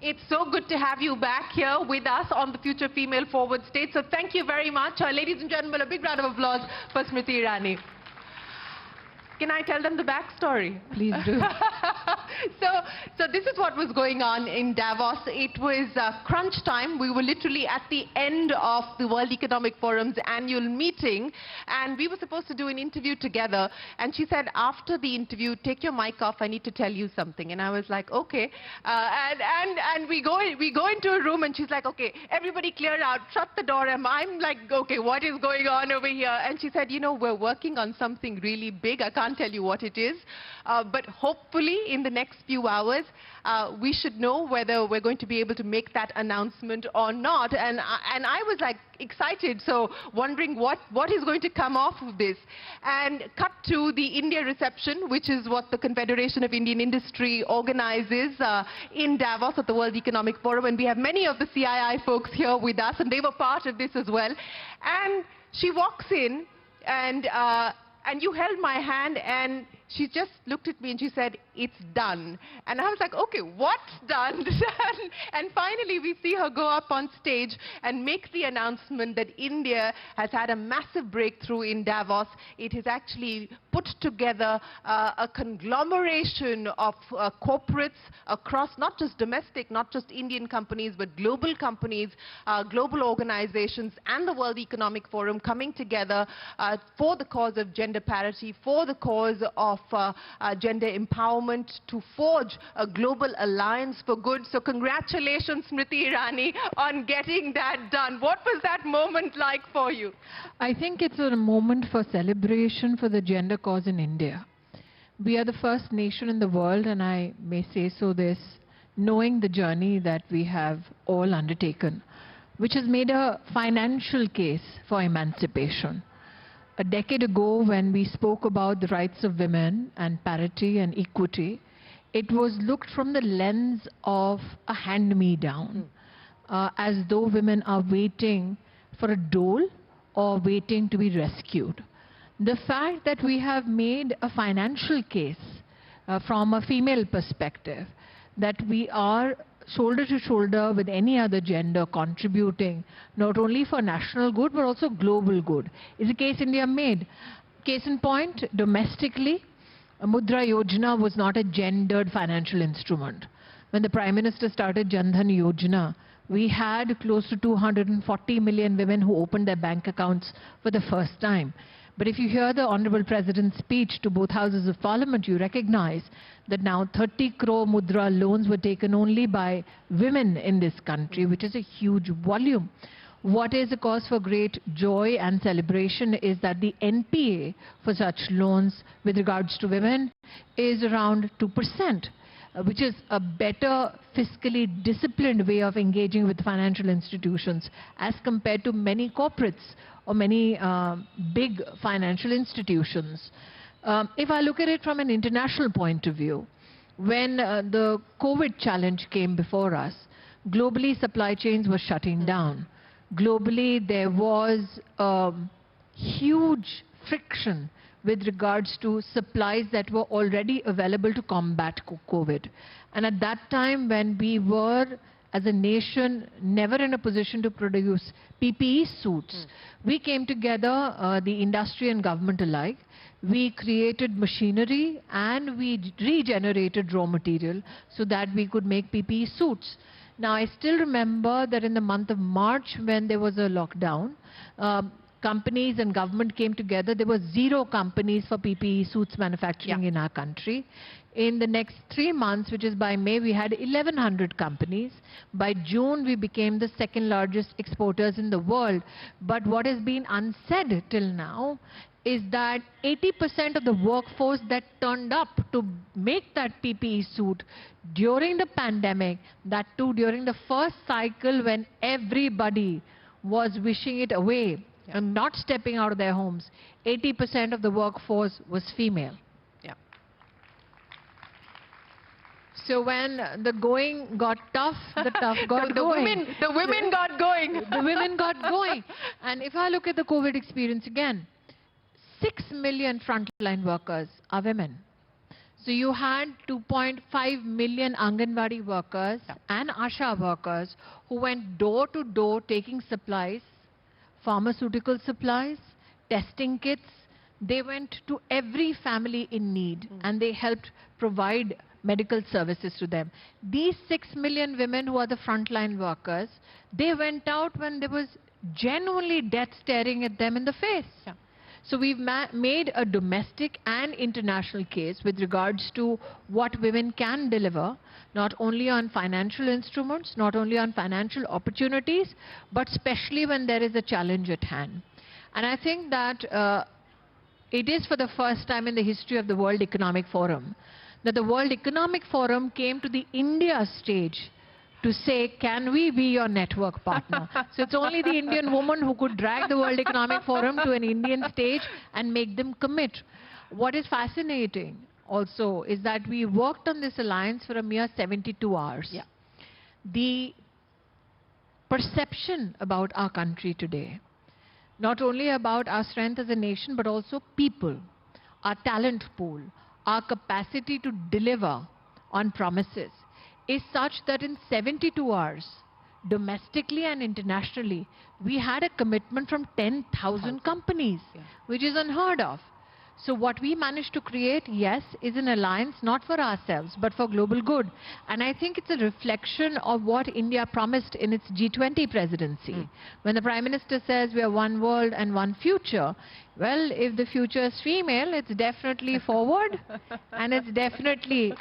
It's so good to have you back here with us on the Future Female Forward stage. So thank you very much. Ladies and gentlemen, a big round of applause for Smriti Irani. Can I tell them the backstory? Please do. So this is what was going on in Davos. It was crunch time. We were literally at the end of the World Economic Forum's annual meeting, and we were supposed to do an interview together. And she said, after the interview, take your mic off. I need to tell you something. And I was like, okay. And we go into a room, and she's like, okay, everybody clear out, shut the door. And I'm like, okay, what is going on over here? And she said, you know, we're working on something really big. I can't tell you what it is, but hopefully in the next few hours we should know whether we're going to be able to make that announcement or not. And I was like excited, so wondering what is going to come off of this. And cut to the India reception, which is what the Confederation of Indian Industry organizes in Davos at the World Economic Forum, and we have many of the CII folks here with us, and they were part of this as well. And she walks in, and you held my hand, and she just looked at me and she said, it's done. And I was like, okay, what's done? And finally we see her go up on stage and make the announcement that India has had a massive breakthrough in Davos. It has actually put together a conglomeration of corporates across not just domestic, not just Indian companies, but global companies, global organizations, and the World Economic Forum coming together for the cause of gender parity, for the cause of gender empowerment, to forge a global alliance for good. So congratulations, Smriti Irani, on getting that done. What was that moment like for you? I think it's a moment for celebration for the gender cause in India. We are the first nation in the world, and I may say so this, knowing the journey that we have all undertaken, which has made a financial case for emancipation. A decade ago, when we spoke about the rights of women and parity and equity, it was looked from the lens of a hand-me-down, as though women are waiting for a dole or waiting to be rescued. The fact that we have made a financial case from a female perspective, that we are shoulder to shoulder with any other gender contributing not only for national good but also global good, is a case India made. Case in point, domestically, Mudra Yojana was not a gendered financial instrument. When the Prime Minister started Jan Dhan Yojana, we had close to 240 million women who opened their bank accounts for the first time. But if you hear the Honorable President's speech to both Houses of Parliament, you recognize that now 30 crore mudra loans were taken only by women in this country, which is a huge volume. What is a cause for great joy and celebration is that the NPA for such loans with regards to women is around 2%. Which is a better fiscally disciplined way of engaging with financial institutions as compared to many corporates or many big financial institutions. If I look at it from an international point of view, when the COVID challenge came before us, globally supply chains were shutting down. Globally there was huge friction with regards to supplies that were already available to combat COVID. And at that time, when we were, as a nation, never in a position to produce PPE suits, we came together, the industry and government alike. We created machinery and we regenerated raw material so that we could make PPE suits. Now, I still remember that in the month of March, when there was a lockdown, companies and government came together. There were 0 companies for PPE suits manufacturing in our country. In the next 3 months, which is by May, we had 1,100 companies. By June, we became the second largest exporters in the world. But what has been unsaid till now is that 80% of the workforce that turned up to make that PPE suit during the pandemic, that too during the first cycle when everybody was wishing it away, and not stepping out of their homes, 80% of the workforce was female. Yeah. So when the going got tough, the tough got going. The women got going. The women got going. And if I look at the COVID experience again, 6 million frontline workers are women. So you had 2.5 million Anganwadi workers and Asha workers who went door to door taking supplies, pharmaceutical supplies, testing kits. They went to every family in need and they helped provide medical services to them. These 6 million women who are the frontline workers, they went out when there was genuinely death staring at them in the face. So we've made a domestic and international case with regards to what women can deliver, not only on financial instruments, not only on financial opportunities, but especially when there is a challenge at hand. And I think that it is for the first time in the history of the World Economic Forum that the World Economic Forum came to the India stage to say, can we be your network partner? So it's only the Indian woman who could drag the World Economic Forum to an Indian stage and make them commit. What is fascinating also is that we worked on this alliance for a mere 72 hours. The perception about our country today, not only about our strength as a nation, but also people, our talent pool, our capacity to deliver on promises, is such that in 72 hours, domestically and internationally, we had a commitment from 10,000 companies, which is unheard of. So what we managed to create, yes, is an alliance not for ourselves, but for global good. And I think it's a reflection of what India promised in its G20 presidency. When the Prime Minister says we are one world and one future, well, if the future is female, it's definitely forward. And it's definitely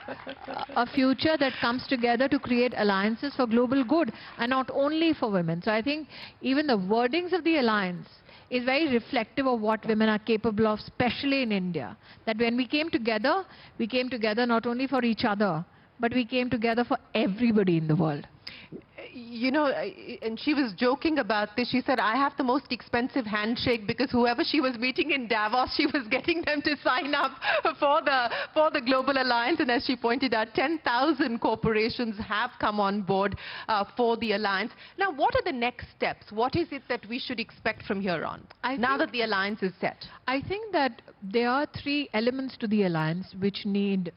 a future that comes together to create alliances for global good, and not only for women. So I think even the wordings of the alliance is very reflective of what women are capable of, especially in India. That when we came together not only for each other, but we came together for everybody in the world. You know, and she was joking about this. She said, I have the most expensive handshake because whoever she was meeting in Davos, she was getting them to sign up for the Global Alliance. And as she pointed out, 10,000 corporations have come on board for the alliance. Now, what are the next steps? What is it that we should expect from here on, now that the alliance is set? I think that there are 3 elements to the alliance which need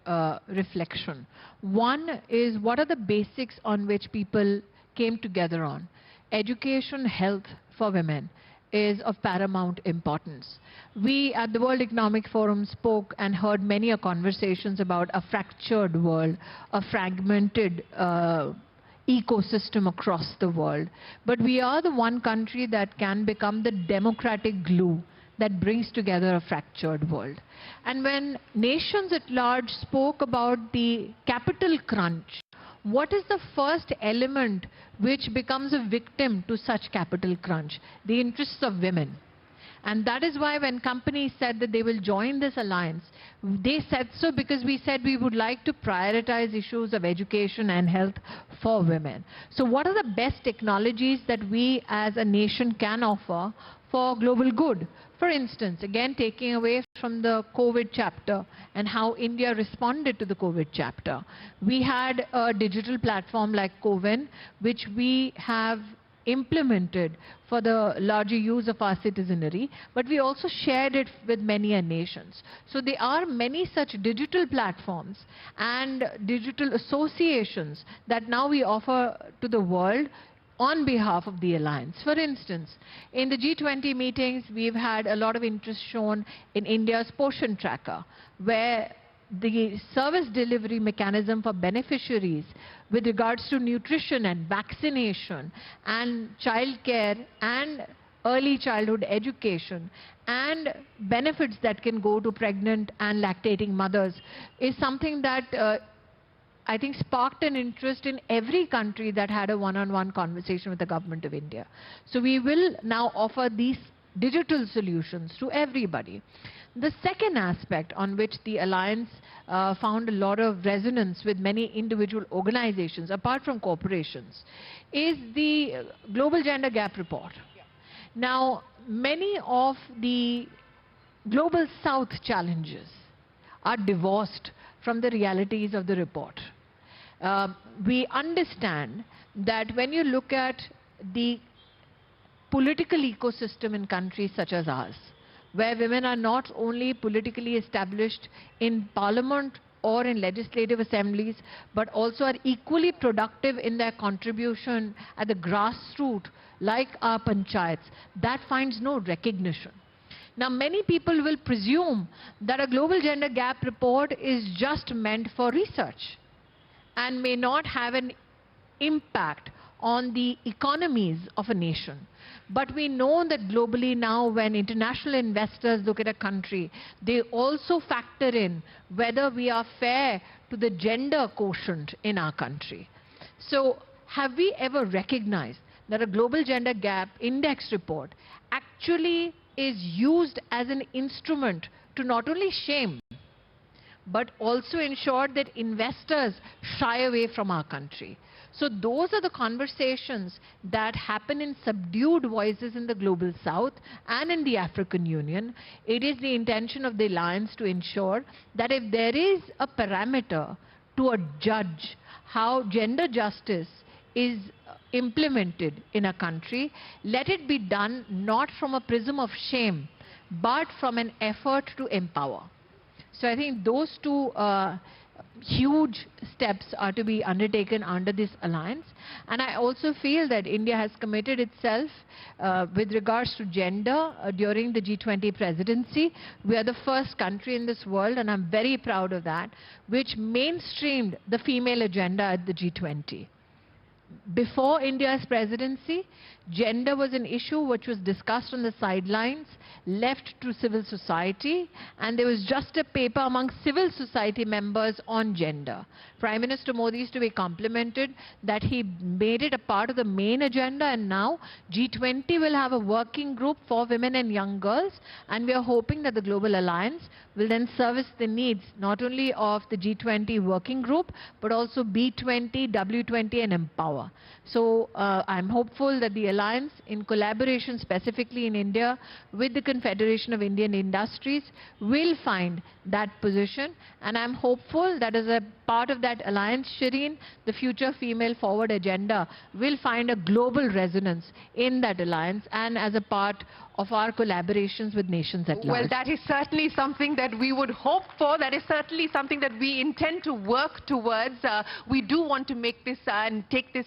reflection. One is, what are the basics on which people came together on? Education, health for women is of paramount importance. We at the World Economic Forum spoke and heard many conversations about a fractured world, a fragmented ecosystem across the world. But we are the one country that can become the democratic glue that brings together a fractured world. And when nations at large spoke about the capital crunch, what is the first element which becomes a victim to such capital crunch? The interests of women. And that is why when companies said that they will join this alliance, they said so because we said we would like to prioritize issues of education and health for women. So what are the best technologies that we as a nation can offer for global good? For instance, again taking away from the COVID chapter and how India responded to the COVID chapter, we had a digital platform like CoWIN, which we have implemented for the larger use of our citizenry, but we also shared it with many nations. So there are many such digital platforms and digital associations that now we offer to the world on behalf of the alliance. For instance, in the G20 meetings, we've had a lot of interest shown in India's Poshan Tracker, where the service delivery mechanism for beneficiaries with regards to nutrition and vaccination and childcare and early childhood education and benefits that can go to pregnant and lactating mothers is something that I think sparked an interest in every country that had a one-on-one conversation with the government of India. So we will now offer these digital solutions to everybody. The second aspect on which the alliance found a lot of resonance with many individual organizations, apart from corporations, is the Global Gender Gap Report. Now, many of the Global South challenges are divorced from the realities of the report. We understand that when you look at the political ecosystem in countries such as ours, where women are not only politically established in parliament or in legislative assemblies, but also are equally productive in their contribution at the grassroots, like our panchayats, that finds no recognition. Now, many people will presume that a global gender gap report is just meant for research and may not have an impact on the economies of a nation. But we know that globally now, when international investors look at a country, they also factor in whether we are fair to the gender quotient in our country. So have we ever recognized that a global gender gap index report actually is used as an instrument to not only shame, but also ensure that investors shy away from our country? So those are the conversations that happen in subdued voices in the Global South and in the African Union. It is the intention of the alliance to ensure that if there is a parameter to judge how gender justice is implemented in a country, let it be done not from a prism of shame, but from an effort to empower. So I think those two huge steps are to be undertaken under this alliance. And I also feel that India has committed itself with regards to gender during the G20 presidency. We are the first country in this world, and I'm very proud of that, which mainstreamed the female agenda at the G20. Before India's presidency, gender was an issue which was discussed on the sidelines, left to civil society, and there was just a paper among civil society members on gender. Prime Minister Modi is to be complimented that he made it a part of the main agenda, and now G20 will have a working group for women and young girls, and we are hoping that the Global Alliance will then service the needs not only of the G20 working group, but also B20, W20 and Empower. So I'm hopeful that the alliance, in collaboration specifically in India with the Confederation of Indian Industries, will find that position. And I'm hopeful that as a part of that alliance, Shireen, the Future Female Forward agenda will find a global resonance in that alliance and as a part of our collaborations with nations at large. Well, that is certainly something that we would hope for. That is certainly something that we intend to work towards. We do want to make this and take this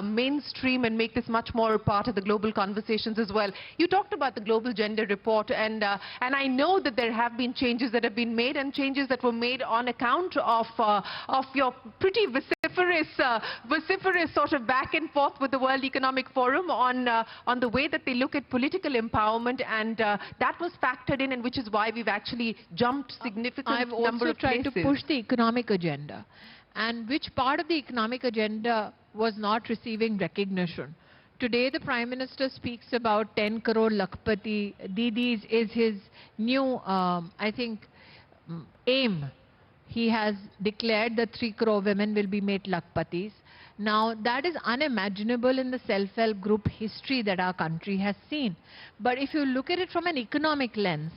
mainstream and make this much more a part of the global conversations as well. You talked about the Global Gender Report, and I know that there have been changes that have been made, and changes that were made on account of your pretty vociferous sort of back and forth with the World Economic Forum on the way that they look at political empowerment, and that was factored in, and which is why we've actually jumped significant I've number also of tried places to push the economic agenda, and which part of the economic agenda was not receiving recognition. Today the Prime Minister speaks about 10 crore Lakpati Didis is his new, I think, aim. He has declared that 3 crore women will be made Lakpatis. Now, that is unimaginable in the self-help group history that our country has seen. But if you look at it from an economic lens,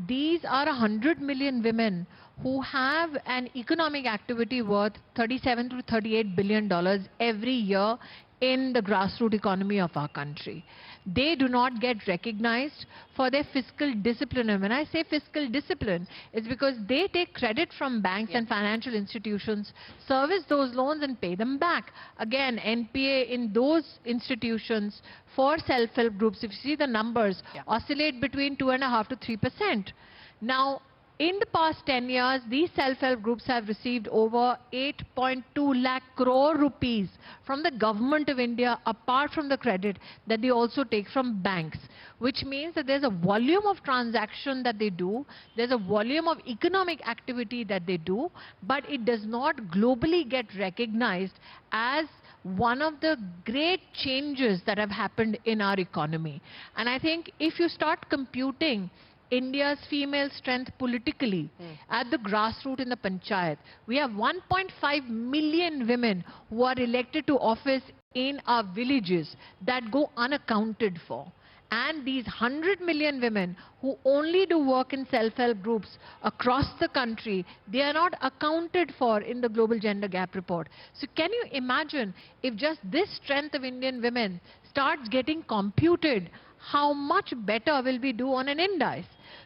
these are 100 million women who have an economic activity worth $37 to $38 billion every year in the grassroots economy of our country. They do not get recognized for their fiscal discipline. And when I say fiscal discipline, it's because they take credit from banks and financial institutions, service those loans and pay them back. Again, NPA in those institutions for self-help groups, if you see the numbers, oscillate between 2.5% to 3%. Now, in the past 10 years, these self-help groups have received over 8.2 lakh crore rupees from the government of India, apart from the credit that they also take from banks, which means that there's a volume of transaction that they do, there's a volume of economic activity that they do, but it does not globally get recognized as one of the great changes that have happened in our economy. And I think if you start computing India's female strength politically at the grassroots in the panchayat, we have 1.5 million women who are elected to office in our villages that go unaccounted for. And these 100 million women who only do work in self-help groups across the country, they are not accounted for in the Global Gender Gap Report. So can you imagine if just this strength of Indian women starts getting computed, how much better will we do on an indice?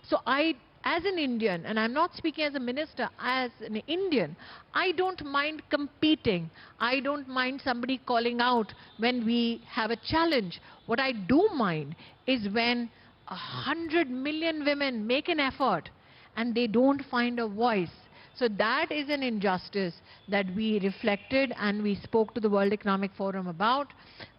So I as an Indian, and I'm not speaking as a minister, as an Indian, I don't mind competing. I don't mind somebody calling out when we have a challenge. What I do mind is when 100 million women make an effort and they don't find a voice. So that is an injustice that we reflected and we spoke to the World Economic Forum about.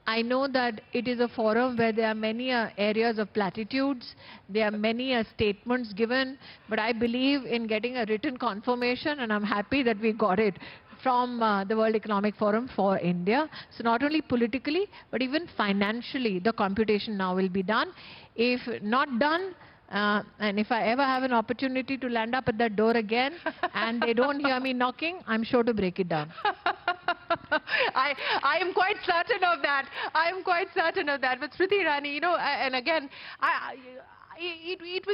I know that it is a forum where there are many areas of platitudes, there are many statements given, but I believe in getting a written confirmation, and I'm happy that we got it from the World Economic Forum for India. So not only politically, but even financially, the computation now will be done. If not done, and if I ever have an opportunity to land up at that door again and they don't hear me knocking, I'm sure to break it down. I am quite certain of that. I am quite certain of that. But Smriti Irani, you know, and again, it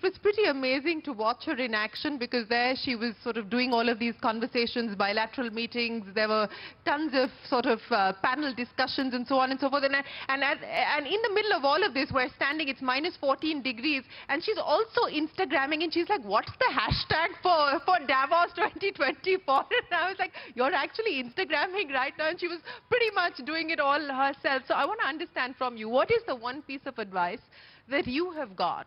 was pretty amazing to watch her in action, because there she was sort of doing all of these conversations, bilateral meetings. There were tons of sort of panel discussions and so on and so forth. And in the middle of all of this, we're standing, it's minus 14 degrees, and she's also Instagramming, and she's like, what's the hashtag for Davos 2024? And I was like, you're actually Instagramming right now? And she was pretty much doing it all herself. So I want to understand from you, what is the one piece of advice that you have got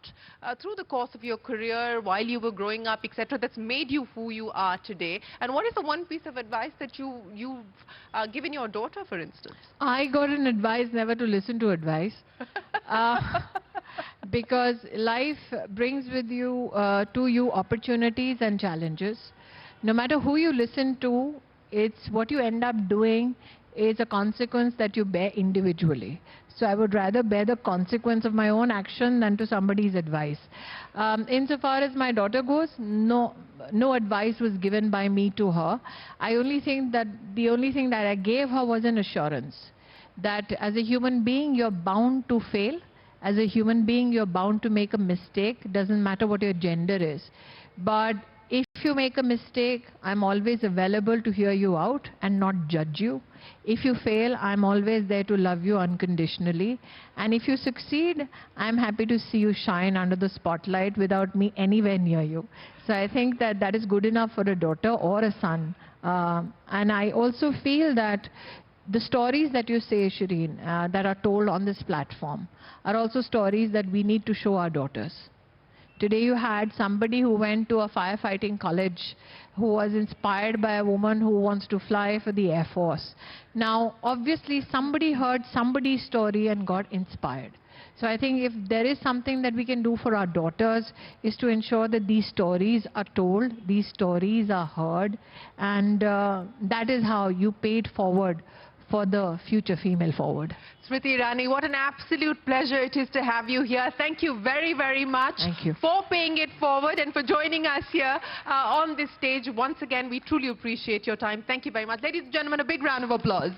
through the course of your career, while you were growing up, etc., that's made you who you are today? And what is the one piece of advice that you've given your daughter, for instance? I got an advice never to listen to advice. Because life brings with you, to you, opportunities and challenges. No matter who you listen to, it's what you end up doing is a consequence that you bear individually. So I would rather bear the consequence of my own action than to somebody's advice. Insofar as my daughter goes, no advice was given by me to her. I only think that the only thing that I gave her was an assurance that as a human being, you're bound to fail. As a human being, you're bound to make a mistake. Doesn't matter what your gender is. But if you make a mistake, I'm always available to hear you out and not judge you. If you fail, I'm always there to love you unconditionally. And if you succeed, I'm happy to see you shine under the spotlight without me anywhere near you. So I think that that is good enough for a daughter or a son. And I also feel that the stories that you say, Shireen, that are told on this platform are also stories that we need to show our daughters. Today you had somebody who went to a firefighting college who was inspired by a woman who wants to fly for the Air Force. Now, obviously, somebody heard somebody's story and got inspired. So I think if there is something that we can do for our daughters is to ensure that these stories are told, these stories are heard, and that is how you pay it forward for the future female forward. Smriti Irani, what an absolute pleasure it is to have you here. Thank you very, very much. Thank you for paying it forward and for joining us here on this stage. Once again, we truly appreciate your time. Thank you very much. Ladies and gentlemen, a big round of applause.